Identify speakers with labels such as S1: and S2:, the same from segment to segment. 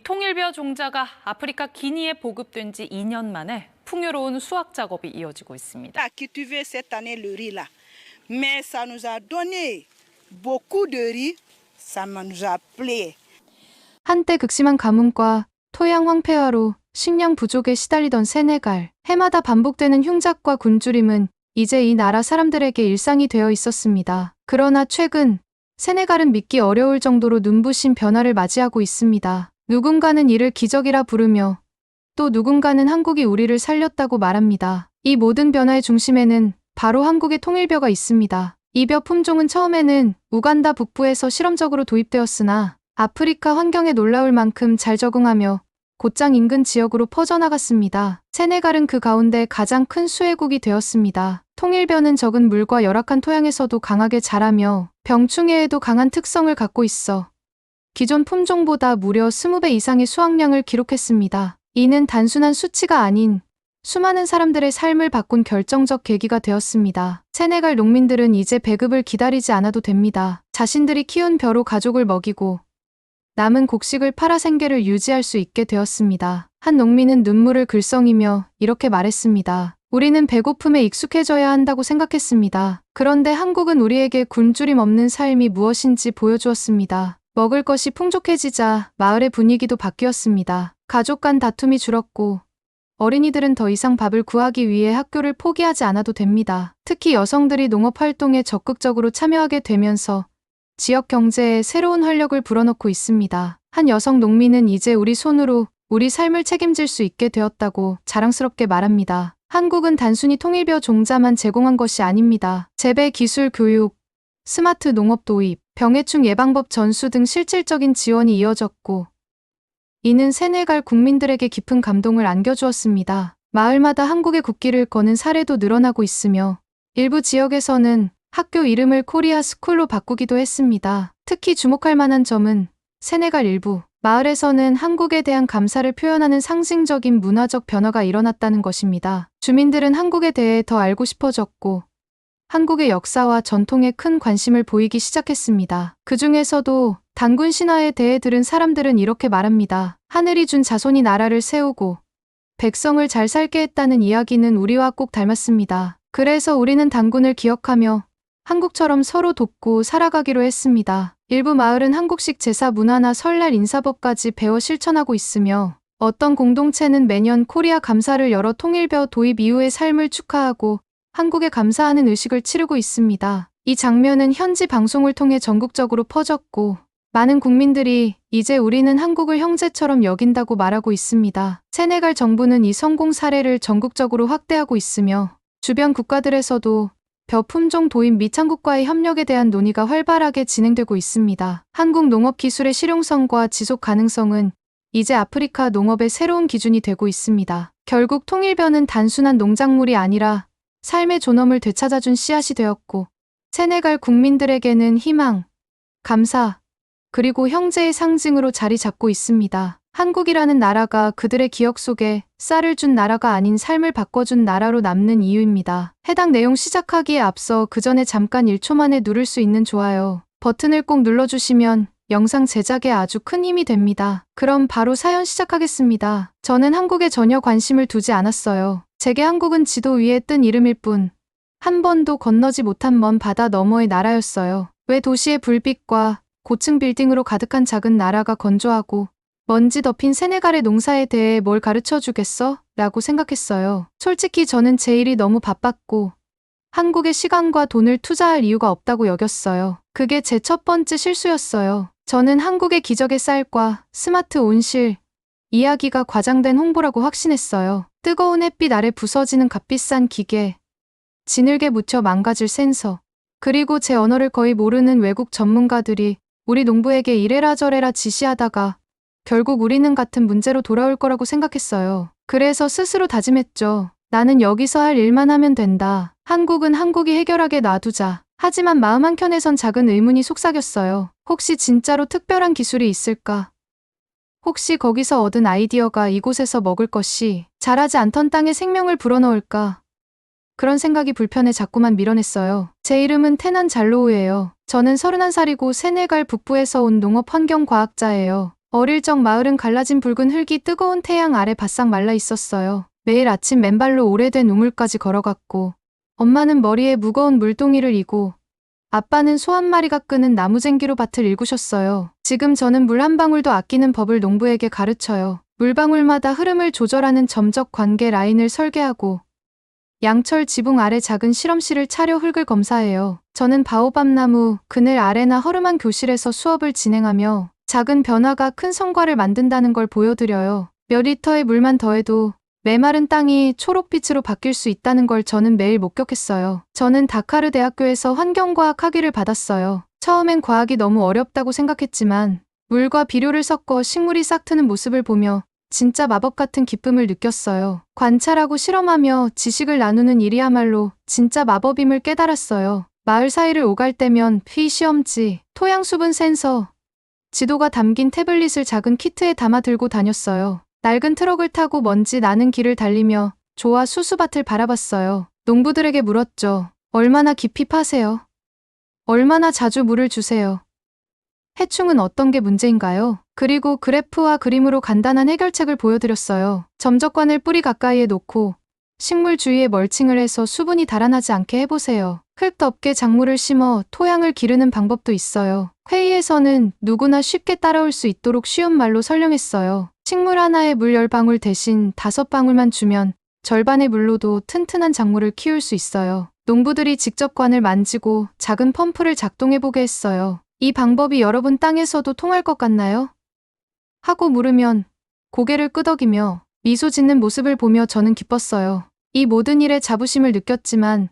S1: 통일벼 종자가 아프리카 기니에 보급된 지 2년 만에 풍요로운 수확 작업이 이어지고 있습니다.
S2: Cultiver cette année le riz là, mais ça nous a donné beaucoup de riz, ça nous a plu.
S3: 한때 극심한 가뭄과 토양 황폐화로 식량 부족에 시달리던 세네갈. 해마다 반복되는 흉작과 굶주림은 이제 이 나라 사람들에게 일상이 되어 있었습니다. 그러나 최근 세네갈은 믿기 어려울 정도로 눈부신 변화를 맞이하고 있습니다. 누군가는 이를 기적이라 부르며 또 누군가는 한국이 우리를 살렸다고 말합니다. 이 모든 변화의 중심에는 바로 한국의 통일벼가 있습니다. 이 벼 품종은 처음에는 우간다 북부에서 실험적으로 도입되었으나 아프리카 환경에 놀라울 만큼 잘 적응하며 곧장 인근 지역으로 퍼져나갔습니다. 세네갈은 그 가운데 가장 큰 수혜국이 되었습니다. 통일벼는 적은 물과 열악한 토양에서도 강하게 자라며 병충해에도 강한 특성을 갖고 있어 기존 품종보다 무려 20배 이상의 수확량을 기록했습니다. 이는 단순한 수치가 아닌 수많은 사람들의 삶을 바꾼 결정적 계기가 되었습니다. 세네갈 농민들은 이제 배급을 기다리지 않아도 됩니다. 자신들이 키운 벼로 가족을 먹이고 남은 곡식을 팔아 생계를 유지할 수 있게 되었습니다. 한 농민은 눈물을 글썽이며 이렇게 말했습니다. 우리는 배고픔에 익숙해져야 한다고 생각했습니다. 그런데 한국은 우리에게 굶주림 없는 삶이 무엇인지 보여주었습니다. 먹을 것이 풍족해지자 마을의 분위기도 바뀌었습니다. 가족 간 다툼이 줄었고 어린이들은 더 이상 밥을 구하기 위해 학교를 포기하지 않아도 됩니다. 특히 여성들이 농업 활동에 적극적으로 참여하게 되면서 지역 경제에 새로운 활력을 불어넣고 있습니다. 한 여성 농민은 이제 우리 손으로 우리 삶을 책임질 수 있게 되었다고 자랑스럽게 말합니다. 한국은 단순히 통일벼 종자만 제공한 것이 아닙니다. 재배 기술 교육, 스마트 농업 도입, 병해충 예방법 전수 등 실질적인 지원이 이어졌고 이는 세네갈 국민들에게 깊은 감동을 안겨주었습니다. 마을마다 한국의 국기를 거는 사례도 늘어나고 있으며 일부 지역에서는 학교 이름을 코리아 스쿨로 바꾸기도 했습니다. 특히 주목할 만한 점은 세네갈 일부 마을에서는 한국에 대한 감사를 표현하는 상징적인 문화적 변화가 일어났다는 것입니다. 주민들은 한국에 대해 더 알고 싶어졌고 한국의 역사와 전통에 큰 관심을 보이기 시작했습니다. 그 중에서도 단군 신화에 대해 들은 사람들은 이렇게 말합니다. 하늘이 준 자손이 나라를 세우고 백성을 잘 살게 했다는 이야기는 우리와 꼭 닮았습니다. 그래서 우리는 단군을 기억하며 한국처럼 서로 돕고 살아가기로 했습니다. 일부 마을은 한국식 제사 문화나 설날 인사법까지 배워 실천하고 있으며 어떤 공동체는 매년 코리아 감사를 열어 통일벼 도입 이후의 삶을 축하하고 한국에 감사하는 의식을 치르고 있습니다. 이 장면은 현지 방송을 통해 전국적으로 퍼졌고 많은 국민들이 이제 우리는 한국을 형제처럼 여긴다고 말하고 있습니다. 세네갈 정부는 이 성공 사례를 전국적으로 확대하고 있으며 주변 국가들에서도 벼 품종 도입 및 한국과의 협력에 대한 논의가 활발하게 진행되고 있습니다. 한국 농업 기술의 실용성과 지속 가능성은 이제 아프리카 농업의 새로운 기준이 되고 있습니다. 결국 통일벼는 단순한 농작물이 아니라 삶의 존엄을 되찾아준 씨앗이 되었고 세네갈 국민들에게는 희망, 감사, 그리고 형제의 상징으로 자리 잡고 있습니다. 한국이라는 나라가 그들의 기억 속에 쌀을 준 나라가 아닌 삶을 바꿔준 나라로 남는 이유입니다. 해당 내용 시작하기에 앞서 그 전에 잠깐 1초 만에 누를 수 있는 좋아요 버튼을 꼭 눌러주시면 영상 제작에 아주 큰 힘이 됩니다. 그럼 바로 사연 시작하겠습니다. 저는 한국에 전혀 관심을 두지 않았어요. 제게 한국은 지도 위에 뜬 이름일 뿐 한 번도 건너지 못한 먼 바다 너머의 나라였어요. 왜 도시의 불빛과 고층 빌딩으로 가득한 작은 나라가 건조하고 먼지 덮인 세네갈의 농사에 대해 뭘 가르쳐 주겠어? 라고 생각했어요. 솔직히 저는 제 일이 너무 바빴고 한국에 시간과 돈을 투자할 이유가 없다고 여겼어요. 그게 제 첫 번째 실수였어요. 저는 한국의 기적의 쌀과 스마트 온실 이야기가 과장된 홍보라고 확신했어요. 뜨거운 햇빛 아래 부서지는 값비싼 기계, 진흙에 묻혀 망가질 센서, 그리고 제 언어를 거의 모르는 외국 전문가들이 우리 농부에게 이래라 저래라 지시하다가 결국 우리는 같은 문제로 돌아올 거라고 생각했어요. 그래서 스스로 다짐했죠. 나는 여기서 할 일만 하면 된다. 한국은 한국이 해결하게 놔두자. 하지만 마음 한켠에선 작은 의문이 속삭였어요. 혹시 진짜로 특별한 기술이 있을까? 혹시 거기서 얻은 아이디어가 이곳에서 먹을 것이 자라지 않던 땅에 생명을 불어넣을까? 그런 생각이 불편해 자꾸만 밀어냈어요. 제 이름은 테난 잘로우예요. 저는 31살이고 세네갈 북부에서 온 농업 환경과학자예요. 어릴 적 마을은 갈라진 붉은 흙이 뜨거운 태양 아래 바싹 말라 있었어요. 매일 아침 맨발로 오래된 우물까지 걸어갔고, 엄마는 머리에 무거운 물동이를 이고, 아빠는 소 한 마리가 끄는 나무쟁기로 밭을 일구셨어요. 지금 저는 물 한 방울도 아끼는 법을 농부에게 가르쳐요. 물방울마다 흐름을 조절하는 점적 관계 라인을 설계하고, 양철 지붕 아래 작은 실험실을 차려 흙을 검사해요. 저는 바오밥 나무, 그늘 아래나 허름한 교실에서 수업을 진행하며 작은 변화가 큰 성과를 만든다는 걸 보여드려요. 몇 리터의 물만 더해도 메마른 땅이 초록빛으로 바뀔 수 있다는 걸 저는 매일 목격했어요. 저는 다카르 대학교에서 환경과학 학위를 받았어요. 처음엔 과학이 너무 어렵다고 생각했지만 물과 비료를 섞어 식물이 싹트는 모습을 보며 진짜 마법 같은 기쁨을 느꼈어요. 관찰하고 실험하며 지식을 나누는 일이야말로 진짜 마법임을 깨달았어요. 마을 사이를 오갈 때면 시험지, 토양 수분 센서, 지도가 담긴 태블릿을 작은 키트에 담아 들고 다녔어요. 낡은 트럭을 타고 먼지 나는 길을 달리며 조와 수수밭을 바라봤어요. 농부들에게 물었죠. 얼마나 깊이 파세요? 얼마나 자주 물을 주세요? 해충은 어떤 게 문제인가요? 그리고 그래프와 그림으로 간단한 해결책을 보여드렸어요. 점적관을 뿌리 가까이에 놓고 식물 주위에 멀칭을 해서 수분이 달아나지 않게 해보세요. 흙 덮개 작물을 심어 토양을 기르는 방법도 있어요. 회의에서는 누구나 쉽게 따라올 수 있도록 쉬운 말로 설명했어요. 식물 하나에 물 10방울 대신 5방울만 주면 절반의 물로도 튼튼한 작물을 키울 수 있어요. 농부들이 직접 관을 만지고 작은 펌프를 작동해보게 했어요. 이 방법이 여러분 땅에서도 통할 것 같나요? 하고 물으면 고개를 끄덕이며 미소 짓는 모습을 보며 저는 기뻤어요. 이 모든 일에 자부심을 느꼈지만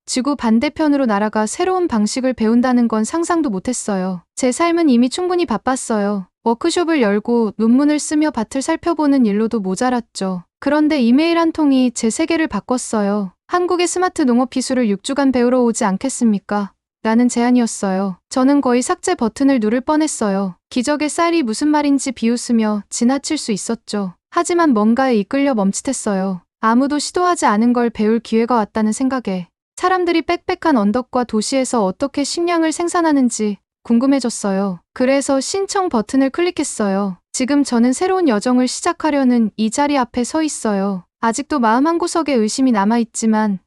S3: 지구 반대편으로 날아가 새로운 방식을 배운다는 건 상상도 못했어요. 제 삶은 이미 충분히 바빴어요. 워크숍을 열고 논문을 쓰며 밭을 살펴보는 일로도 모자랐죠. 그런데 이메일 한 통이 제 세계를 바꿨어요. 한국의 스마트 농업 기술을 6주간 배우러 오지 않겠습니까? 라는 제안이었어요. 저는 거의 삭제 버튼을 누를 뻔했어요. 기적의 쌀이 무슨 말인지 비웃으며 지나칠 수 있었죠. 하지만 뭔가에 이끌려 멈칫했어요. 아무도 시도하지 않은 걸 배울 기회가 왔다는 생각에 사람들이 빽빽한 언덕과 도시에서 어떻게 식량을 생산하는지 궁금해졌어요. 그래서 신청 버튼을 클릭했어요. 지금 저는 새로운 여정을 시작하려는 이 자리 앞에 서 있어요. 아직도 마음 한구석에 의심이 남아있지만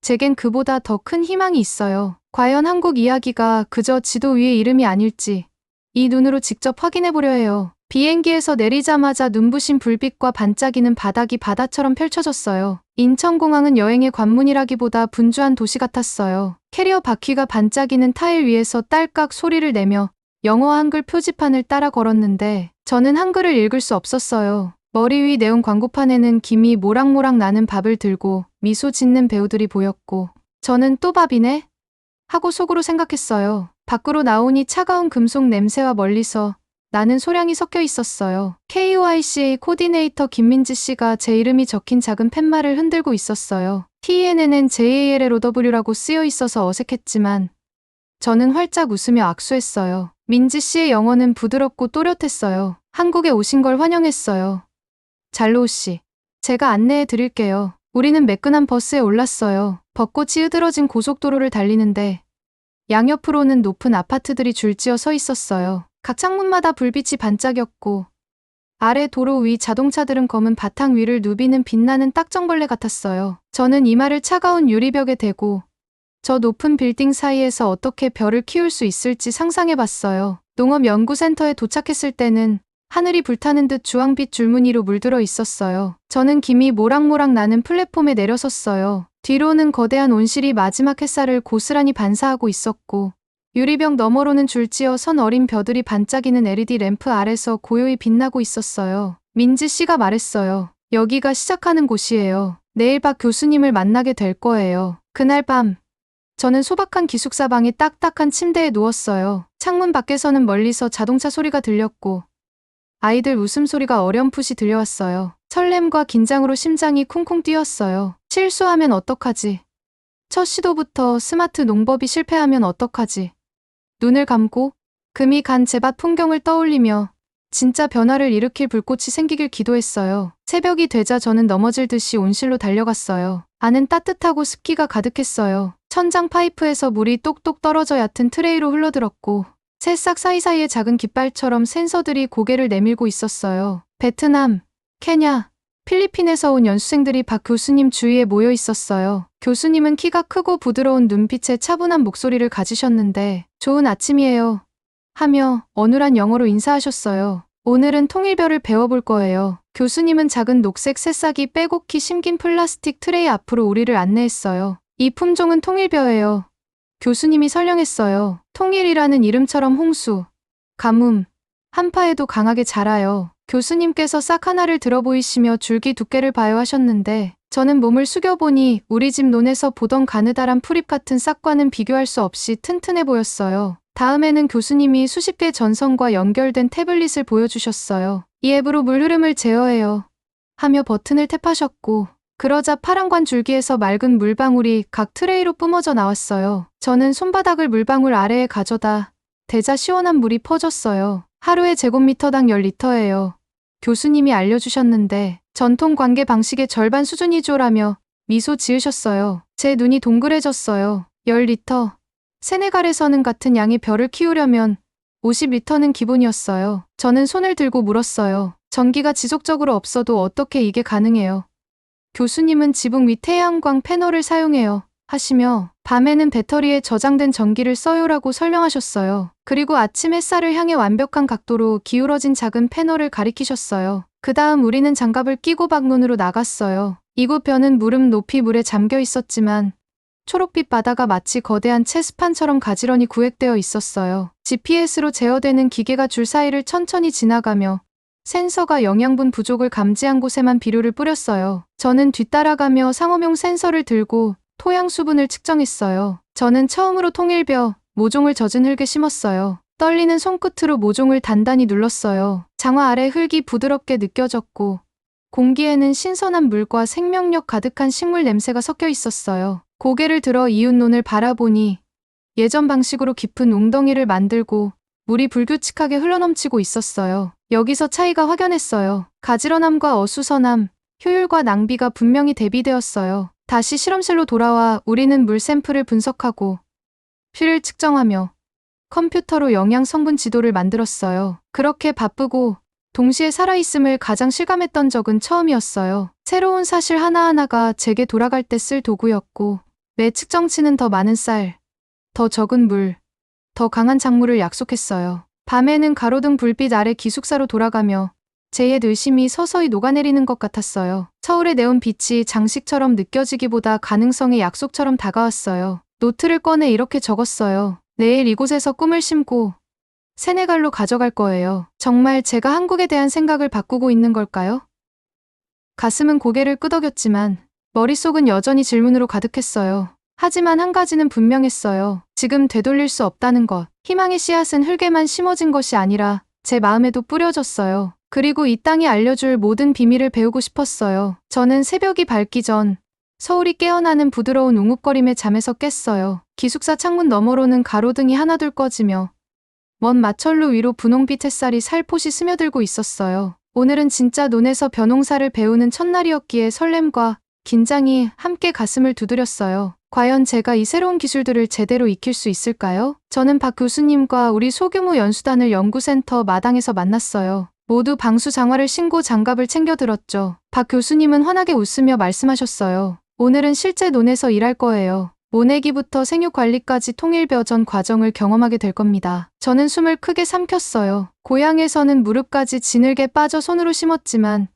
S3: 제겐 그보다 더 큰 희망이 있어요. 과연 한국 이야기가 그저 지도 위의 이름이 아닐지 이 눈으로 직접 확인해보려 해요. 비행기에서 내리자마자 눈부신 불빛과 반짝이는 바닥이 바다처럼 펼쳐졌어요. 인천공항은 여행의 관문이라기보다 분주한 도시 같았어요. 캐리어 바퀴가 반짝이는 타일 위에서 딸깍 소리를 내며 영어 한글 표지판을 따라 걸었는데 저는 한글을 읽을 수 없었어요. 머리 위 네온 광고판에는 김이 모락모락 나는 밥을 들고 미소 짓는 배우들이 보였고 저는 또 밥이네? 하고 속으로 생각했어요. 밖으로 나오니 차가운 금속 냄새와 멀리서 나는 소량이 섞여 있었어요. KOICA 코디네이터 김민지 씨가 제 이름이 적힌 작은 팻말을 흔들고 있었어요. TNN은 JALLOW라고 쓰여 있어서 어색했지만 저는 활짝 웃으며 악수했어요. 민지 씨의 영어는 부드럽고 또렷했어요. 한국에 오신 걸 환영했어요. 잘로우 씨, 제가 안내해 드릴게요. 우리는 매끈한 버스에 올랐어요. 벚꽃이 으드러진 고속도로를 달리는데 양옆으로는 높은 아파트들이 줄지어 서 있었어요. 각 창문마다 불빛이 반짝였고 아래 도로 위 자동차들은 검은 바탕 위를 누비는 빛나는 딱정벌레 같았어요. 저는 이마를 차가운 유리벽에 대고 저 높은 빌딩 사이에서 어떻게 별을 키울 수 있을지 상상해봤어요. 농업연구센터에 도착했을 때는 하늘이 불타는 듯 주황빛 줄무늬로 물들어 있었어요. 저는 김이 모락모락 나는 플랫폼에 내려섰어요. 뒤로는 거대한 온실이 마지막 햇살을 고스란히 반사하고 있었고 유리병 너머로는 줄지어 선 어린 벼들이 반짝이는 LED 램프 아래서 고요히 빛나고 있었어요. 민지 씨가 말했어요. 여기가 시작하는 곳이에요. 내일 박 교수님을 만나게 될 거예요. 그날 밤 저는 소박한 기숙사 방의 딱딱한 침대에 누웠어요. 창문 밖에서는 멀리서 자동차 소리가 들렸고 아이들 웃음소리가 어렴풋이 들려왔어요. 설렘과 긴장으로 심장이 쿵쿵 뛰었어요. 실수하면 어떡하지? 첫 시도부터 스마트 농법이 실패하면 어떡하지? 눈을 감고 금이 간 제밭 풍경을 떠올리며 진짜 변화를 일으킬 불꽃이 생기길 기도했어요. 새벽이 되자 저는 넘어질 듯이 온실로 달려갔어요. 안은 따뜻하고 습기가 가득했어요. 천장 파이프에서 물이 똑똑 떨어져 얕은 트레이로 흘러들었고 새싹 사이사이에 작은 깃발처럼 센서들이 고개를 내밀고 있었어요. 베트남, 케냐, 필리핀에서 온 연수생들이 박 교수님 주위에 모여 있었어요. 교수님은 키가 크고 부드러운 눈빛에 차분한 목소리를 가지셨는데 좋은 아침이에요 하며 어눌한 영어로 인사하셨어요. 오늘은 통일벼를 배워볼 거예요. 교수님은 작은 녹색 새싹이 빼곡히 심긴 플라스틱 트레이 앞으로 우리를 안내했어요. 이 품종은 통일벼예요. 교수님이 설명했어요. 통일이라는 이름처럼 홍수, 가뭄, 한파에도 강하게 자라요. 교수님께서 싹 하나를 들어 보이시며 줄기 두께를 봐요 하셨는데 저는 몸을 숙여보니 우리 집 논에서 보던 가느다란 풀잎 같은 싹과는 비교할 수 없이 튼튼해 보였어요. 다음에는 교수님이 수십 개 전선과 연결된 태블릿을 보여주셨어요. 이 앱으로 물 흐름을 제어해요 하며 버튼을 탭하셨고 그러자 파란관 줄기에서 맑은 물방울이 각 트레이로 뿜어져 나왔어요. 저는 손바닥을 물방울 아래에 가져다 대자 시원한 물이 퍼졌어요. 하루에 제곱미터당 10리터예요. 교수님이 알려주셨는데 전통 관계 방식의 절반 수준이죠라며 미소 지으셨어요. 제 눈이 동그래졌어요. 10리터. 세네갈에서는 같은 양의 벼를 키우려면 50리터는 기본이었어요. 저는 손을 들고 물었어요. 전기가 지속적으로 없어도 어떻게 이게 가능해요? 교수님은 지붕 위 태양광 패널을 사용해요 하시며 밤에는 배터리에 저장된 전기를 써요라고 설명하셨어요. 그리고 아침 햇살을 향해 완벽한 각도로 기울어진 작은 패널을 가리키셨어요. 그 다음 우리는 장갑을 끼고 박론으로 나갔어요. 이곳 벼는 무릎 높이 물에 잠겨 있었지만 초록빛 바다가 마치 거대한 체스판처럼 가지런히 구획되어 있었어요. GPS로 제어되는 기계가 줄 사이를 천천히 지나가며 센서가 영양분 부족을 감지한 곳에만 비료를 뿌렸어요. 저는 뒤따라가며 상어용 센서를 들고 토양 수분을 측정했어요. 저는 처음으로 통일벼, 모종을 젖은 흙에 심었어요. 떨리는 손끝으로 모종을 단단히 눌렀어요. 장화 아래 흙이 부드럽게 느껴졌고 공기에는 신선한 물과 생명력 가득한 식물 냄새가 섞여 있었어요. 고개를 들어 이웃논을 바라보니 예전 방식으로 깊은 웅덩이를 만들고 물이 불규칙하게 흘러넘치고 있었어요. 여기서 차이가 확연했어요. 가지런함과 어수선함, 효율과 낭비가 분명히 대비되었어요. 다시 실험실로 돌아와 우리는 물 샘플을 분석하고 피를 측정하며 컴퓨터로 영양 성분 지도를 만들었어요. 그렇게 바쁘고 동시에 살아있음을 가장 실감했던 적은 처음이었어요. 새로운 사실 하나하나가 제게 돌아갈 때 쓸 도구였고 매 측정치는 더 많은 쌀, 더 적은 물, 더 강한 작물을 약속했어요. 밤에는 가로등 불빛 아래 기숙사로 돌아가며 제 옛 의심이 서서히 녹아내리는 것 같았어요. 서울의 네온 빛이 장식처럼 느껴지기보다 가능성의 약속처럼 다가왔어요. 노트를 꺼내 이렇게 적었어요. 내일 이곳에서 꿈을 심고 세네갈로 가져갈 거예요. 정말 제가 한국에 대한 생각을 바꾸고 있는 걸까요? 가슴은 고개를 끄덕였지만 머릿속은 여전히 질문으로 가득했어요. 하지만 한 가지는 분명했어요. 지금 되돌릴 수 없다는 것. 희망의 씨앗은 흙에만 심어진 것이 아니라 제 마음에도 뿌려졌어요. 그리고 이 땅이 알려줄 모든 비밀을 배우고 싶었어요. 저는 새벽이 밝기 전 서울이 깨어나는 부드러운 웅욱거림에 잠에서 깼어요. 기숙사 창문 너머로는 가로등이 하나둘 꺼지며 먼 마철로 위로 분홍빛 햇살이 살포시 스며들고 있었어요. 오늘은 진짜 논에서 벼농사를 배우는 첫날이었기에 설렘과 긴장이 함께 가슴을 두드렸어요. 과연 제가 이 새로운 기술들을 제대로 익힐 수 있을까요? 저는 박 교수님과 우리 소규모 연수단을 연구센터 마당에서 만났어요. 모두 방수 장화를 신고 장갑을 챙겨 들었죠. 박 교수님은 환하게 웃으며 말씀하셨어요. 오늘은 실제 논에서 일할 거예요. 모내기부터 생육 관리까지 통일벼 전 과정을 경험하게 될 겁니다. 저는 숨을 크게 삼켰어요. 고향에서는 무릎까지 지늘게 빠져 손으로 심었지만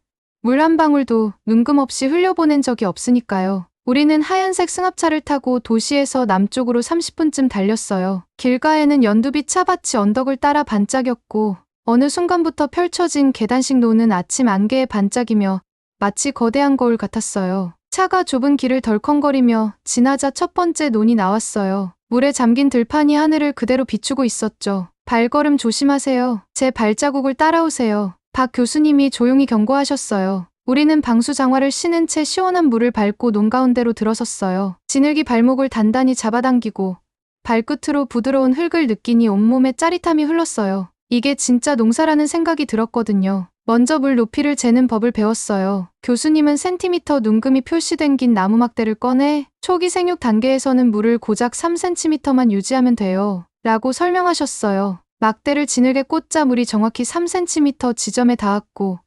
S3: 물 한 방울도 눈금없이 흘려보낸 적이 없으니까요. 우리는 하얀색 승합차를 타고 도시에서 남쪽으로 30분쯤 달렸어요. 길가에는 연두빛 차밭이 언덕을 따라 반짝였고 어느 순간부터 펼쳐진 계단식 노는 아침 안개에 반짝이며 마치 거대한 거울 같았어요. 차가 좁은 길을 덜컹거리며 지나자 첫 번째 논이 나왔어요. 물에 잠긴 들판이 하늘을 그대로 비추고 있었죠. 발걸음 조심하세요. 제 발자국을 따라오세요. 박 교수님이 조용히 경고하셨어요. 우리는 방수 장화를 신은 채 시원한 물을 밟고 논 가운데로 들어섰어요. 지늘기 발목을 단단히 잡아당기고 발끝으로 부드러운 흙을 느끼니 온몸에 짜릿함이 흘렀어요. 이게 진짜 농사라는 생각이 들었거든요. 먼저 물 높이를 재는 법을 배웠어요. 교수님은 센티미터 눈금이 표시된 긴 나무 막대를 꺼내 초기 생육 단계에서는 물을 고작 3cm만 유지하면 돼요. 라고 설명하셨어요. 막대를 지늘게 꽂자 물이 정확히 3cm 지점에 닿았고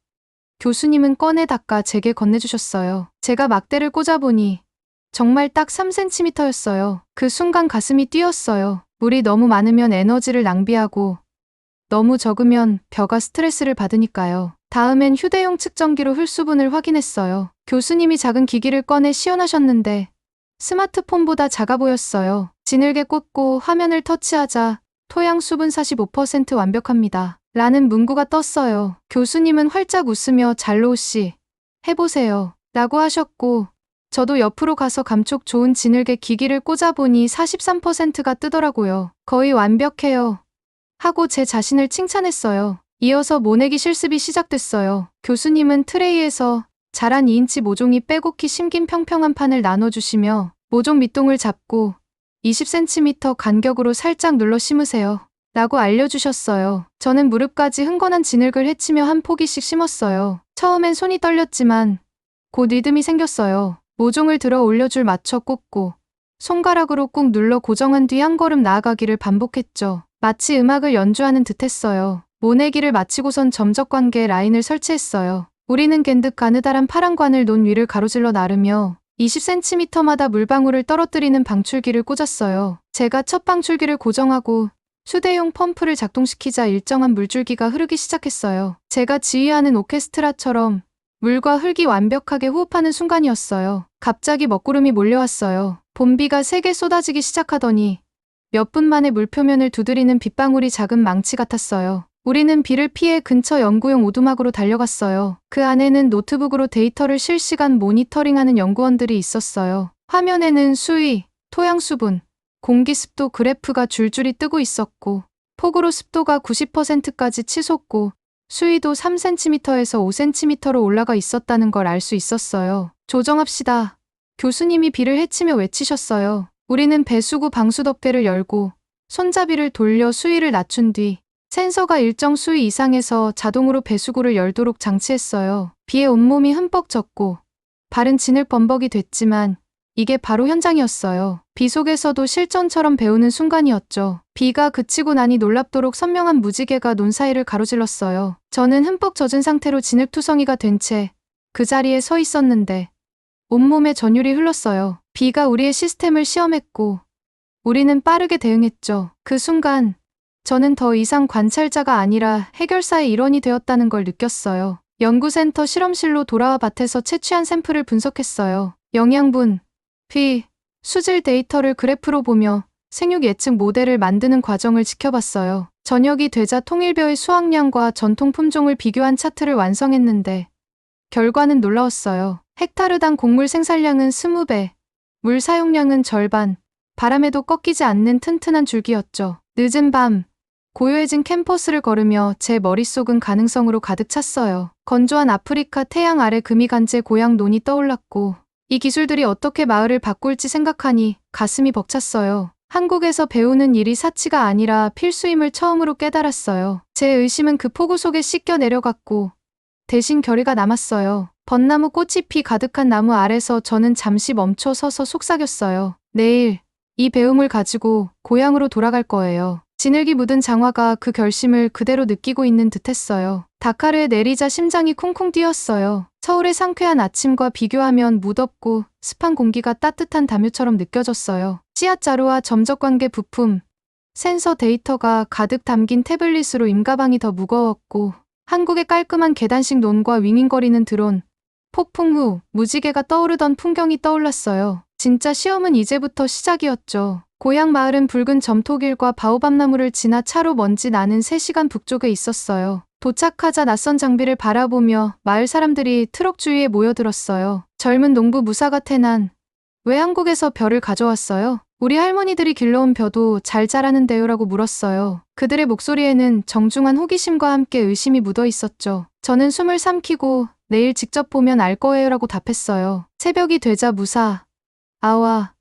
S3: 교수님은 꺼내 닦아 제게 건네주셨어요. 제가 막대를 꽂아보니 정말 딱 3cm였어요. 그 순간 가슴이 뛰었어요. 물이 너무 많으면 에너지를 낭비하고 너무 적으면 벼가 스트레스를 받으니까요. 다음엔 휴대용 측정기로 흙수분을 확인했어요. 교수님이 작은 기기를 꺼내 시연하셨는데 스마트폰보다 작아 보였어요. 지늘게 꽂고 화면을 터치하자 토양 수분 45% 완벽합니다. 라는 문구가 떴어요. 교수님은 활짝 웃으며 잘로우 씨, 해보세요. 라고 하셨고 저도 옆으로 가서 감촉 좋은 지늘개 기기를 꽂아보니 43%가 뜨더라고요. 거의 완벽해요. 하고 제 자신을 칭찬했어요. 이어서 모내기 실습이 시작됐어요. 교수님은 트레이에서 자란 2인치 모종이 빼곡히 심긴 평평한 판을 나눠주시며 모종 밑동을 잡고 20cm 간격으로 살짝 눌러 심으세요. 라고 알려주셨어요. 저는 무릎까지 흥건한 진흙을 헤치며 한 포기씩 심었어요. 처음엔 손이 떨렸지만 곧 리듬이 생겼어요. 모종을 들어 올려줄 맞춰 꽂고 손가락으로 꾹 눌러 고정한 뒤 한 걸음 나아가기를 반복했죠. 마치 음악을 연주하는 듯 했어요. 모내기를 마치고선 점적 관계 라인을 설치했어요. 우리는 갠듯 가느다란 파란 관을 논 위를 가로질러 나르며 20cm마다 물방울을 떨어뜨리는 방출기를 꽂았어요. 제가 첫 방출기를 고정하고 휴대용 펌프를 작동시키자 일정한 물줄기가 흐르기 시작했어요. 제가 지휘하는 오케스트라처럼 물과 흙이 완벽하게 호흡하는 순간이었어요. 갑자기 먹구름이 몰려왔어요. 봄비가 세게 쏟아지기 시작하더니 몇 분 만에 물표면을 두드리는 빗방울이 작은 망치 같았어요. 우리는 비를 피해 근처 연구용 오두막으로 달려갔어요. 그 안에는 노트북으로 데이터를 실시간 모니터링하는 연구원들이 있었어요. 화면에는 수위, 토양 수분, 공기 습도 그래프가 줄줄이 뜨고 있었고 폭우로 습도가 90%까지 치솟고 수위도 3cm에서 5cm로 올라가 있었다는 걸 알 수 있었어요. 조정합시다. 교수님이 비를 헤치며 외치셨어요. 우리는 배수구 방수덮개를 열고 손잡이를 돌려 수위를 낮춘 뒤 센서가 일정 수위 이상에서 자동으로 배수구를 열도록 장치했어요. 비에 온몸이 흠뻑 젖고 발은 진흙 범벅이 됐지만 이게 바로 현장이었어요. 비 속에서도 실전처럼 배우는 순간이었죠. 비가 그치고 나니 놀랍도록 선명한 무지개가 논 사이를 가로질렀어요. 저는 흠뻑 젖은 상태로 진흙투성이가 된 채 그 자리에 서 있었는데 온몸에 전율이 흘렀어요. 비가 우리의 시스템을 시험했고 우리는 빠르게 대응했죠. 그 순간 저는 더 이상 관찰자가 아니라 해결사의 일원이 되었다는 걸 느꼈어요. 연구센터 실험실로 돌아와 밭에서 채취한 샘플을 분석했어요. 영양분, 비, 수질 데이터를 그래프로 보며 생육 예측 모델을 만드는 과정을 지켜봤어요. 저녁이 되자 통일벼의 수확량과 전통 품종을 비교한 차트를 완성했는데 결과는 놀라웠어요. 헥타르당 곡물 생산량은 20배, 물 사용량은 절반, 바람에도 꺾이지 않는 튼튼한 줄기였죠. 늦은 밤, 고요해진 캠퍼스를 걸으며 제 머릿속은 가능성으로 가득 찼어요. 건조한 아프리카 태양 아래 금이간제 고향 논이 떠올랐고 이 기술들이 어떻게 마을을 바꿀지 생각하니 가슴이 벅찼어요. 한국에서 배우는 일이 사치가 아니라 필수임을 처음으로 깨달았어요. 제 의심은 그 폭우 속에 씻겨 내려갔고 대신 결의가 남았어요. 벚나무 꽃이 피 가득한 나무 아래서 저는 잠시 멈춰 서서 속삭였어요. 내일 이 배움을 가지고 고향으로 돌아갈 거예요. 진흙이 묻은 장화가 그 결심을 그대로 느끼고 있는 듯했어요. 다카르에 내리자 심장이 쿵쿵 뛰었어요. 서울의 상쾌한 아침과 비교하면 무덥고 습한 공기가 따뜻한 담요처럼 느껴졌어요. 씨앗 자루와 점적 관계 부품, 센서 데이터가 가득 담긴 태블릿으로 임가방이 더 무거웠고 한국의 깔끔한 계단식 논과 윙윙거리는 드론, 폭풍 후 무지개가 떠오르던 풍경이 떠올랐어요. 진짜 시험은 이제부터 시작이었죠. 고향 마을은 붉은 점토길과 바오밥나무를 지나 차로 먼지 나는 3시간 북쪽에 있었어요. 도착하자 낯선 장비를 바라보며 마을 사람들이 트럭 주위에 모여들었어요. 젊은 농부 무사가 태난, 왜 한국에서 벼를 가져왔어요? 우리 할머니들이 길러온 벼도 잘 자라는데요라고 물었어요. 그들의 목소리에는 정중한 호기심과 함께 의심이 묻어 있었죠. 저는 숨을 삼키고 내일 직접 보면 알 거예요라고 답했어요. 새벽이 되자 무사, 아와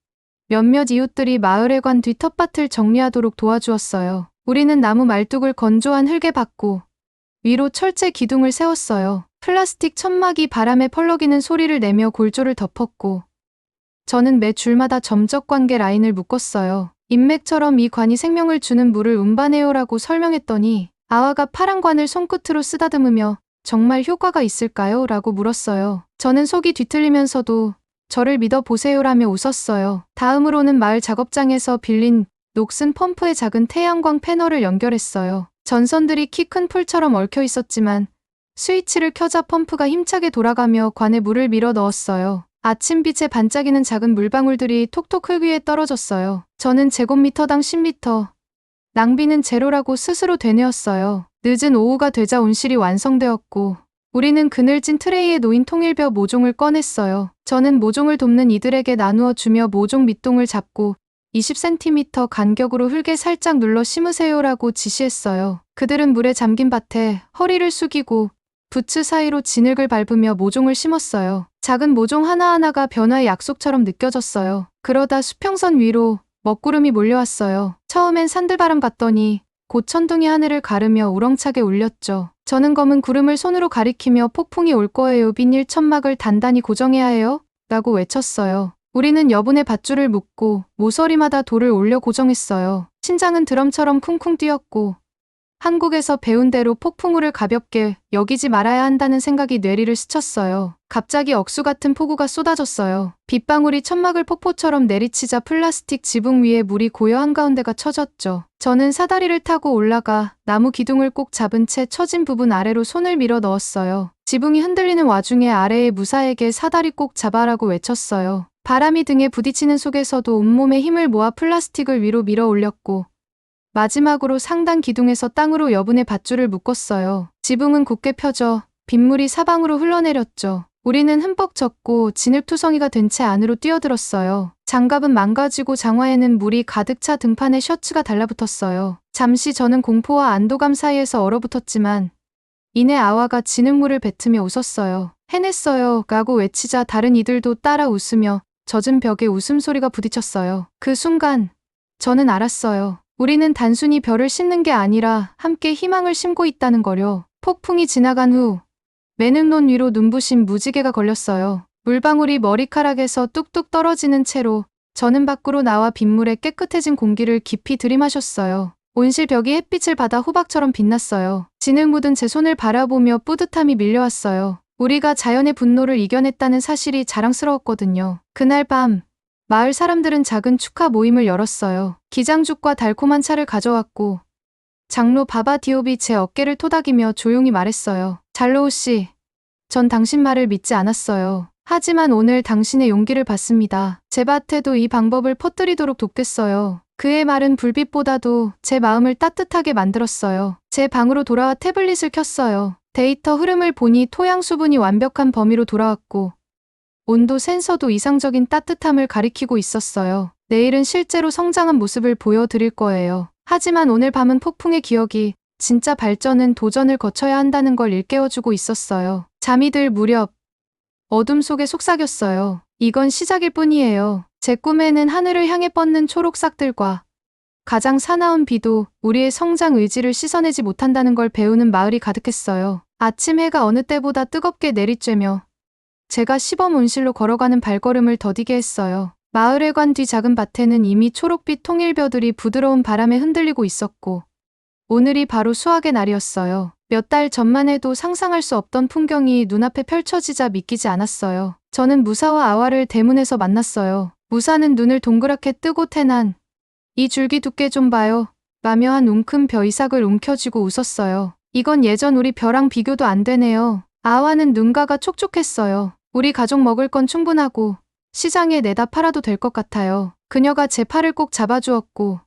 S3: 몇몇 이웃들이 마을에 관 뒤 텃밭을 정리하도록 도와주었어요. 우리는 나무 말뚝을 건조한 흙에 박고 위로 철제 기둥을 세웠어요. 플라스틱 천막이 바람에 펄럭이는 소리를 내며 골조를 덮었고 저는 매 줄마다 점적 관계 라인을 묶었어요. 인맥처럼 이 관이 생명을 주는 물을 운반해요라고 설명했더니 아와가 파란 관을 손끝으로 쓰다듬으며 정말 효과가 있을까요? 라고 물었어요. 저는 속이 뒤틀리면서도 저를 믿어보세요라며 웃었어요. 다음으로는 마을 작업장에서 빌린 녹슨 펌프에 작은 태양광 패널을 연결했어요. 전선들이 키 큰 풀처럼 얽혀 있었지만 스위치를 켜자 펌프가 힘차게 돌아가며 관에 물을 밀어 넣었어요. 아침빛에 반짝이는 작은 물방울들이 톡톡 흙 위에 떨어졌어요. 저는 제곱미터당 10리터. 낭비는 제로라고 스스로 되뇌었어요. 늦은 오후가 되자 온실이 완성되었고 우리는 그늘진 트레이에 놓인 통일벼 모종을 꺼냈어요. 저는 모종을 돕는 이들에게 나누어 주며 모종 밑동을 잡고 20cm 간격으로 흙에 살짝 눌러 심으세요라고 지시했어요. 그들은 물에 잠긴 밭에 허리를 숙이고 부츠 사이로 진흙을 밟으며 모종을 심었어요. 작은 모종 하나하나가 변화의 약속처럼 느껴졌어요. 그러다 수평선 위로 먹구름이 몰려왔어요. 처음엔 산들바람 같더니 곧 천둥이 하늘을 가르며 우렁차게 울렸죠. 저는 검은 구름을 손으로 가리키며 폭풍이 올 거예요. 비닐 천막을 단단히 고정해야 해요. 라고 외쳤어요. 우리는 여분의 밧줄을 묶고 모서리마다 돌을 올려 고정했어요. 심장은 드럼처럼 쿵쿵 뛰었고 한국에서 배운 대로 폭풍우를 가볍게 여기지 말아야 한다는 생각이 뇌리를 스쳤어요. 갑자기 억수 같은 폭우가 쏟아졌어요. 빗방울이 천막을 폭포처럼 내리치자 플라스틱 지붕 위에 물이 고여 한가운데가 처졌죠. 저는 사다리를 타고 올라가 나무 기둥을 꼭 잡은 채 처진 부분 아래로 손을 밀어 넣었어요. 지붕이 흔들리는 와중에 아래에 무사에게 사다리 꼭 잡아라고 외쳤어요. 바람이 등에 부딪히는 속에서도 온몸에 힘을 모아 플라스틱을 위로 밀어 올렸고 마지막으로 상단 기둥에서 땅으로 여분의 밧줄을 묶었어요. 지붕은 굳게 펴져 빗물이 사방으로 흘러내렸죠. 우리는 흠뻑 젖고 진흙투성이가 된 채 안으로 뛰어들었어요. 장갑은 망가지고 장화에는 물이 가득 차 등판에 셔츠가 달라붙었어요. 잠시 저는 공포와 안도감 사이에서 얼어붙었지만 이내 아와가 진흙물을 뱉으며 웃었어요. 해냈어요 라고 외치자 다른 이들도 따라 웃으며 젖은 벽에 웃음소리가 부딪혔어요. 그 순간 저는 알았어요. 우리는 단순히 별을 씻는 게 아니라 함께 희망을 심고 있다는 거려. 폭풍이 지나간 후 매능론 위로 눈부신 무지개가 걸렸어요. 물방울이 머리카락에서 뚝뚝 떨어지는 채로 저는 밖으로 나와 빗물에 깨끗해진 공기를 깊이 들이마셨어요. 온실 벽이 햇빛을 받아 호박처럼 빛났어요. 진흙 묻은 제 손을 바라보며 뿌듯함이 밀려왔어요. 우리가 자연의 분노를 이겨냈다는 사실이 자랑스러웠거든요. 그날 밤 마을 사람들은 작은 축하 모임을 열었어요. 기장죽과 달콤한 차를 가져왔고 장로 바바 디옵이 제 어깨를 토닥이며 조용히 말했어요. 잘로우 씨, 전 당신 말을 믿지 않았어요. 하지만 오늘 당신의 용기를 봤습니다. 제 밭에도 이 방법을 퍼뜨리도록 돕겠어요. 그의 말은 불빛보다도 제 마음을 따뜻하게 만들었어요. 제 방으로 돌아와 태블릿을 켰어요. 데이터 흐름을 보니 토양 수분이 완벽한 범위로 돌아왔고 온도 센서도 이상적인 따뜻함을 가리키고 있었어요. 내일은 실제로 성장한 모습을 보여드릴 거예요. 하지만 오늘 밤은 폭풍의 기억이 진짜 발전은 도전을 거쳐야 한다는 걸 일깨워주고 있었어요. 잠이 들 무렵 어둠 속에 속삭였어요. 이건 시작일 뿐이에요. 제 꿈에는 하늘을 향해 뻗는 초록싹들과 가장 사나운 비도 우리의 성장 의지를 씻어내지 못한다는 걸 배우는 마을이 가득했어요. 아침 해가 어느 때보다 뜨겁게 내리쬐며 제가 시범 온실로 걸어가는 발걸음을 더디게 했어요. 마을의 관 뒤 작은 밭에는 이미 초록빛 통일벼들이 부드러운 바람에 흔들리고 있었고 오늘이 바로 수확의 날이었어요. 몇 달 전만 해도 상상할 수 없던 풍경이 눈앞에 펼쳐지자 믿기지 않았어요. 저는 무사와 아와를 대문에서 만났어요. 무사는 눈을 동그랗게 뜨고 태난 이 줄기 두께 좀 봐요 라며 한 웅큰 벼 이삭을 움켜쥐고 웃었어요. 이건 예전 우리 벼랑 비교도 안 되네요. 아와는 눈가가 촉촉했어요. 우리 가족 먹을 건 충분하고 시장에 내다 팔아도 될 것 같아요. 그녀가 제 팔을 꼭 잡아주었고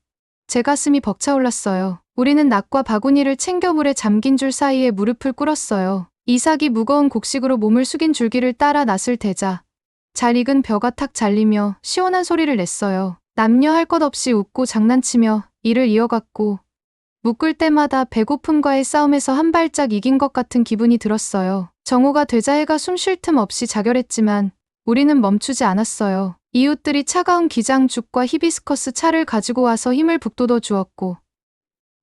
S3: 제 가슴이 벅차올랐어요. 우리는 낙과 바구니를 챙겨 물에 잠긴 줄 사이에 무릎을 꿇었어요. 이삭이 무거운 곡식으로 몸을 숙인 줄기를 따라 낫을 대자 잘 익은 벼가 탁 잘리며 시원한 소리를 냈어요. 남녀 할 것 없이 웃고 장난치며 일을 이어갔고 묶을 때마다 배고픔과의 싸움에서 한 발짝 이긴 것 같은 기분이 들었어요. 정오가 되자 해가 숨 쉴 틈 없이 자결했지만 우리는 멈추지 않았어요. 이웃들이 차가운 기장죽과 히비스커스 차를 가지고 와서 힘을 북돋워 주었고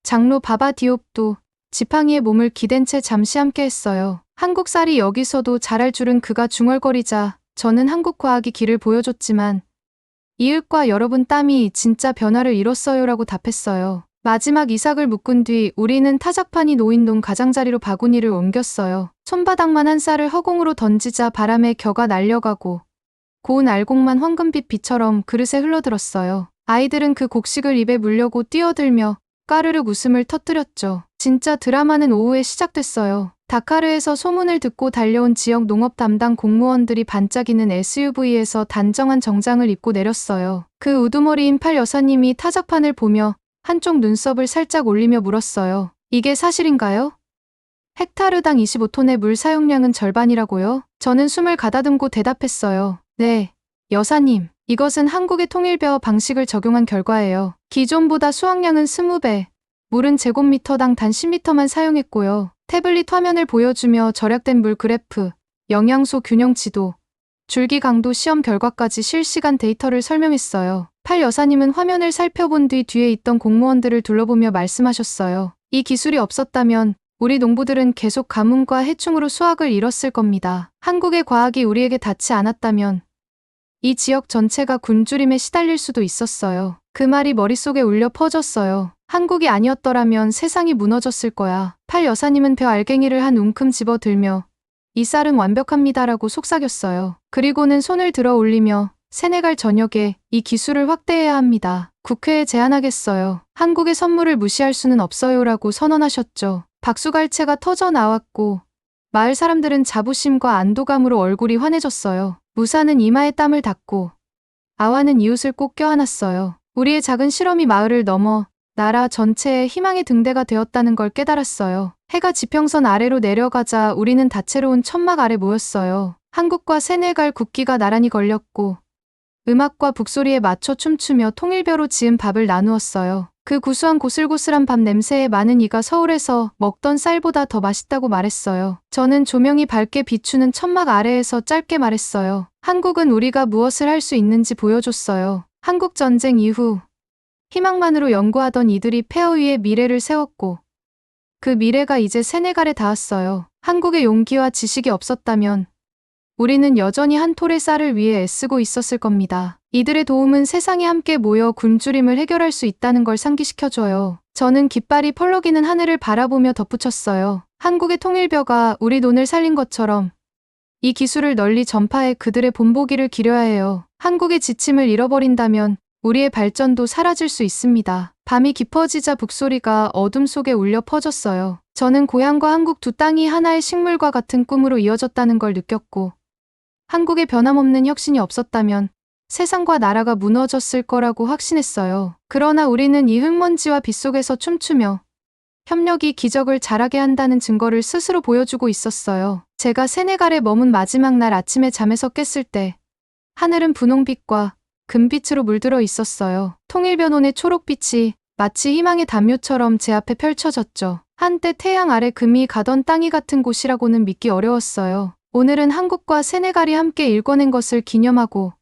S3: 장로 바바 디옵도 지팡이에 몸을 기댄 채 잠시 함께 했어요. 한국살이 여기서도 잘할 줄은 그가 중얼거리자 저는 한국 과학이 길을 보여줬지만 이윽과 여러분 땀이 진짜 변화를 이뤘어요라고 답했어요. 마지막 이삭을 묶은 뒤 우리는 타작판이 놓인 논 가장자리로 바구니를 옮겼어요. 손바닥만 한 쌀을 허공으로 던지자 바람에 겨가 날려가고 고운 알곡만 황금빛 비처럼 그릇에 흘러들었어요. 아이들은 그 곡식을 입에 물려고 뛰어들며 까르륵 웃음을 터뜨렸죠. 진짜 드라마는 오후에 시작됐어요. 다카르에서 소문을 듣고 달려온 지역 농업 담당 공무원들이 반짝이는 SUV에서 단정한 정장을 입고 내렸어요. 그 우두머리인 팔 여사님이 타작판을 보며 한쪽 눈썹을 살짝 올리며 물었어요. 이게 사실인가요? 헥타르당 25톤의 물 사용량은 절반이라고요? 저는 숨을 가다듬고 대답했어요. 네, 여사님. 이것은 한국의 통일벼 방식을 적용한 결과예요. 기존보다 수확량은 20배, 물은 제곱미터당 단 10리터만 사용했고요. 태블릿 화면을 보여주며 절약된 물 그래프, 영양소 균형 지도, 줄기 강도 시험 결과까지 실시간 데이터를 설명했어요. 팔 여사님은 화면을 살펴본 뒤 뒤에 있던 공무원들을 둘러보며 말씀하셨어요. 이 기술이 없었다면 우리 농부들은 계속 가뭄과 해충으로 수확을 잃었을 겁니다. 한국의 과학이 우리에게 닿지 않았다면 이 지역 전체가 굶주림에 시달릴 수도 있었어요. 그 말이 머릿속에 울려 퍼졌어요. 한국이 아니었더라면 세상이 무너졌을 거야. 팔 여사님은 벼 알갱이를 한 움큼 집어들며 이 쌀은 완벽합니다라고 속삭였어요. 그리고는 손을 들어 올리며 세네갈 전역에 이 기술을 확대해야 합니다. 국회에 제안하겠어요. 한국의 선물을 무시할 수는 없어요라고 선언하셨죠. 박수갈채가 터져 나왔고 마을 사람들은 자부심과 안도감으로 얼굴이 환해졌어요. 무사는 이마에 땀을 닦고 아와는 이웃을 꼭 껴안았어요. 우리의 작은 실험이 마을을 넘어 나라 전체의 희망의 등대가 되었다는 걸 깨달았어요. 해가 지평선 아래로 내려가자 우리는 다채로운 천막 아래 모였어요. 한국과 세네갈 국기가 나란히 걸렸고 음악과 북소리에 맞춰 춤추며 통일벼로 지은 밥을 나누었어요. 그 구수한 고슬고슬한 밥 냄새에 많은 이가 서울에서 먹던 쌀보다 더 맛있다고 말했어요. 저는 조명이 밝게 비추는 천막 아래에서 짧게 말했어요. 한국은 우리가 무엇을 할 수 있는지 보여줬어요. 한국 전쟁 이후 희망만으로 연구하던 이들이 폐허 위에 미래를 세웠고 그 미래가 이제 세네갈에 닿았어요. 한국의 용기와 지식이 없었다면 우리는 여전히 한 톨의 쌀을 위해 애쓰고 있었을 겁니다. 이들의 도움은 세상이 함께 모여 굶주림을 해결할 수 있다는 걸 상기시켜줘요. 저는 깃발이 펄럭이는 하늘을 바라보며 덧붙였어요. 한국의 통일벼가 우리 논을 살린 것처럼 이 기술을 널리 전파해 그들의 본보기를 기려야 해요. 한국의 지침을 잃어버린다면 우리의 발전도 사라질 수 있습니다. 밤이 깊어지자 북소리가 어둠 속에 울려 퍼졌어요. 저는 고향과 한국 두 땅이 하나의 식물과 같은 꿈으로 이어졌다는 걸 느꼈고 한국에 변함없는 혁신이 없었다면 세상과 나라가 무너졌을 거라고 확신했어요. 그러나 우리는 이 흙먼지와 빛 속에서 춤추며 협력이 기적을 자라게 한다는 증거를 스스로 보여주고 있었어요. 제가 세네갈에 머문 마지막 날 아침에 잠에서 깼을 때 하늘은 분홍빛과 금빛으로 물들어 있었어요. 통일변온의 초록빛이 마치 희망의 담요처럼 제 앞에 펼쳐졌죠. 한때 태양 아래 금이 가던 땅이 같은 곳이라고는 믿기 어려웠어요. 오늘은 한국과 세네갈이 함께 일궈낸 것을 기념하고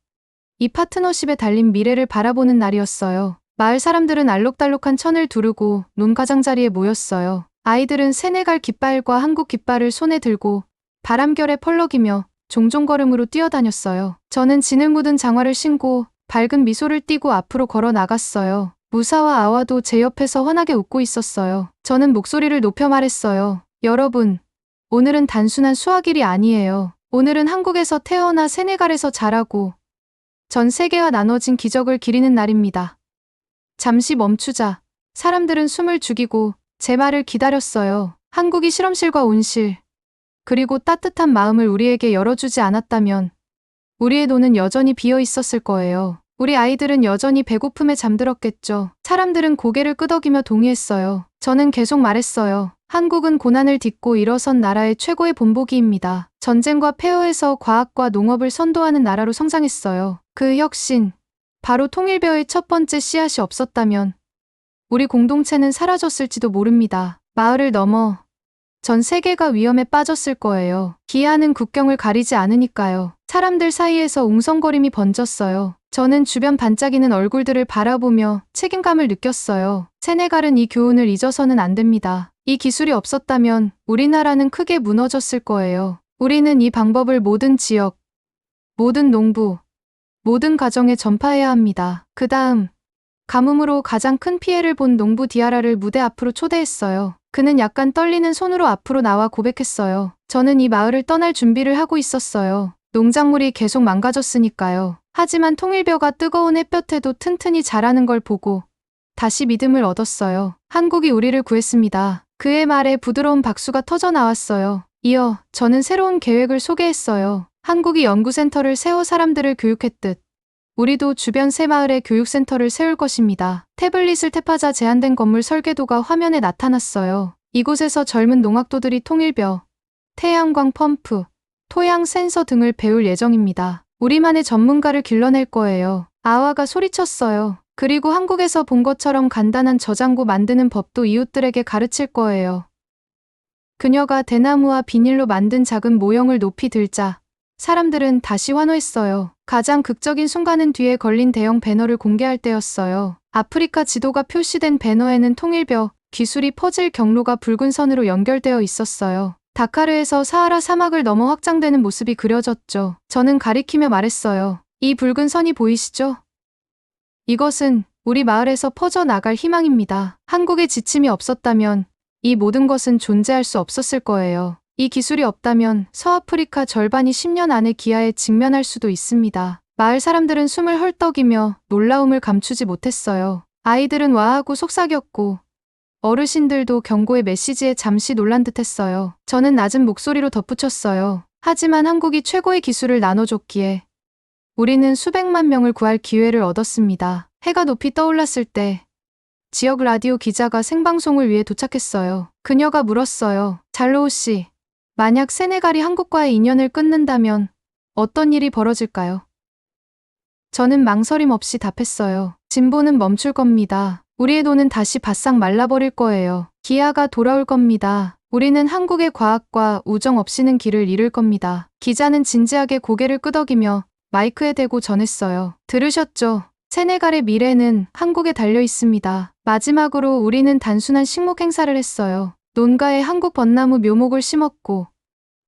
S3: 이 파트너십에 달린 미래를 바라보는 날이었어요. 마을 사람들은 알록달록한 천을 두르고 논가장자리에 모였어요. 아이들은 세네갈 깃발과 한국 깃발을 손에 들고 바람결에 펄럭이며 종종걸음으로 뛰어다녔어요. 저는 진을 묻은 장화를 신고 밝은 미소를 띠고 앞으로 걸어 나갔어요. 무사와 아와도 제 옆에서 환하게 웃고 있었어요. 저는 목소리를 높여 말했어요. 여러분, 오늘은 단순한 수학일이 아니에요. 오늘은 한국에서 태어나 세네갈에서 자라고 전 세계와 나눠진 기적을 기리는 날입니다. 잠시 멈추자 사람들은 숨을 죽이고 제 말을 기다렸어요. 한국이 실험실과 온실, 그리고 따뜻한 마음을 우리에게 열어주지 않았다면 우리의 논은 여전히 비어 있었을 거예요. 우리 아이들은 여전히 배고픔에 잠들었겠죠. 사람들은 고개를 끄덕이며 동의했어요. 저는 계속 말했어요. 한국은 고난을 딛고 일어선 나라의 최고의 본보기입니다. 전쟁과 폐허에서 과학과 농업을 선도하는 나라로 성장했어요. 그 혁신, 바로 통일벼의 첫 번째 씨앗이 없었다면 우리 공동체는 사라졌을지도 모릅니다. 마을을 넘어 전 세계가 위험에 빠졌을 거예요. 기아는 국경을 가리지 않으니까요. 사람들 사이에서 웅성거림이 번졌어요. 저는 주변 반짝이는 얼굴들을 바라보며 책임감을 느꼈어요. 세네갈은 이 교훈을 잊어서는 안 됩니다. 이 기술이 없었다면 우리나라는 크게 무너졌을 거예요. 우리는 이 방법을 모든 지역, 모든 농부, 모든 가정에 전파해야 합니다. 그 다음, 가뭄으로 가장 큰 피해를 본 농부 디아라를 무대 앞으로 초대했어요. 그는 약간 떨리는 손으로 앞으로 나와 고백했어요. 저는 이 마을을 떠날 준비를 하고 있었어요. 농작물이 계속 망가졌으니까요. 하지만 통일벼가 뜨거운 햇볕에도 튼튼히 자라는 걸 보고 다시 믿음을 얻었어요. 한국이 우리를 구했습니다. 그의 말에 부드러운 박수가 터져 나왔어요. 이어 저는 새로운 계획을 소개했어요. 한국이 연구센터를 세워 사람들을 교육했듯 우리도 주변 세 마을에 교육센터를 세울 것입니다. 태블릿을 탭하자 제한된 건물 설계도가 화면에 나타났어요. 이곳에서 젊은 농학도들이 통일벼, 태양광 펌프, 토양 센서 등을 배울 예정입니다. 우리만의 전문가를 길러낼 거예요. 아와가 소리쳤어요. 그리고 한국에서 본 것처럼 간단한 저장고 만드는 법도 이웃들에게 가르칠 거예요. 그녀가 대나무와 비닐로 만든 작은 모형을 높이 들자 사람들은 다시 환호했어요. 가장 극적인 순간은 뒤에 걸린 대형 배너를 공개할 때였어요. 아프리카 지도가 표시된 배너에는 통일벼 기술이 퍼질 경로가 붉은 선으로 연결되어 있었어요. 다카르에서 사하라 사막을 넘어 확장되는 모습이 그려졌죠. 저는 가리키며 말했어요. 이 붉은 선이 보이시죠? 이것은 우리 마을에서 퍼져나갈 희망입니다. 한국의 지침이 없었다면 이 모든 것은 존재할 수 없었을 거예요. 이 기술이 없다면 서아프리카 절반이 10년 안에 기아에 직면할 수도 있습니다. 마을 사람들은 숨을 헐떡이며 놀라움을 감추지 못했어요. 아이들은 와하고 속삭였고 어르신들도 경고의 메시지에 잠시 놀란 듯했어요. 저는 낮은 목소리로 덧붙였어요. 하지만 한국이 최고의 기술을 나눠줬기에 우리는 수백만 명을 구할 기회를 얻었습니다. 해가 높이 떠올랐을 때 지역 라디오 기자가 생방송을 위해 도착했어요. 그녀가 물었어요. 잘로우 씨, 만약 세네갈이 한국과의 인연을 끊는다면 어떤 일이 벌어질까요? 저는 망설임 없이 답했어요. 진보는 멈출 겁니다. 우리의 돈은 다시 바싹 말라버릴 거예요. 기아가 돌아올 겁니다. 우리는 한국의 과학과 우정 없이는 길을 잃을 겁니다. 기자는 진지하게 고개를 끄덕이며 마이크에 대고 전했어요. 들으셨죠? 세네갈의 미래는 한국에 달려 있습니다. 마지막으로 우리는 단순한 식목 행사를 했어요. 논가에 한국 벚나무 묘목을 심었고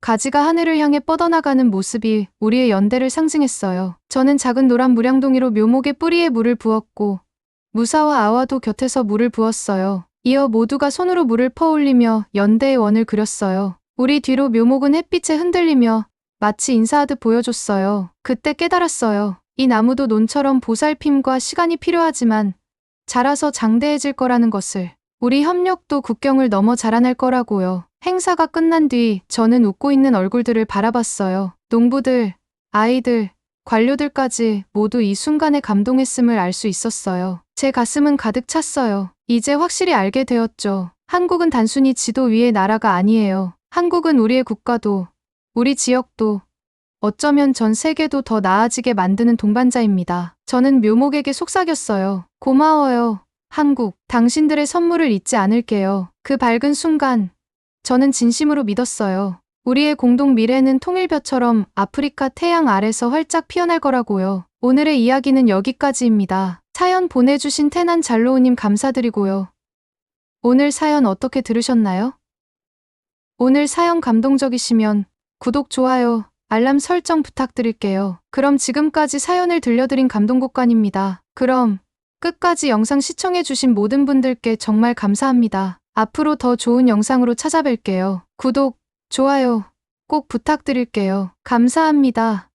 S3: 가지가 하늘을 향해 뻗어나가는 모습이 우리의 연대를 상징했어요. 저는 작은 노란 무량동이로 묘목의 뿌리에 물을 부었고 무사와 아와도 곁에서 물을 부었어요. 이어 모두가 손으로 물을 퍼올리며 연대의 원을 그렸어요. 우리 뒤로 묘목은 햇빛에 흔들리며 마치 인사하듯 보여줬어요. 그때 깨달았어요. 이 나무도 논처럼 보살핌과 시간이 필요하지만 자라서 장대해질 거라는 것을. 우리 협력도 국경을 넘어 자라날 거라고요. 행사가 끝난 뒤 저는 웃고 있는 얼굴들을 바라봤어요. 농부들, 아이들, 관료들까지 모두 이 순간에 감동했음을 알 수 있었어요. 제 가슴은 가득 찼어요. 이제 확실히 알게 되었죠. 한국은 단순히 지도 위의 나라가 아니에요. 한국은 우리의 국가도, 우리 지역도, 어쩌면 전 세계도 더 나아지게 만드는 동반자입니다. 저는 묘목에게 속삭였어요. 고마워요. 한국, 당신들의 선물을 잊지 않을게요. 그 밝은 순간, 저는 진심으로 믿었어요. 우리의 공동 미래는 통일벼처럼 아프리카 태양 아래서 활짝 피어날 거라고요. 오늘의 이야기는 여기까지입니다. 사연 보내주신 태난 잘로우님 감사드리고요. 오늘 사연 어떻게 들으셨나요? 오늘 사연 감동적이시면 구독, 좋아요, 알람 설정 부탁드릴게요. 그럼 지금까지 사연을 들려드린 감동곡간입니다. 그럼 끝까지 영상 시청해주신 모든 분들께 정말 감사합니다. 앞으로 더 좋은 영상으로 찾아뵐게요. 구독, 좋아요 꼭 부탁드릴게요. 감사합니다.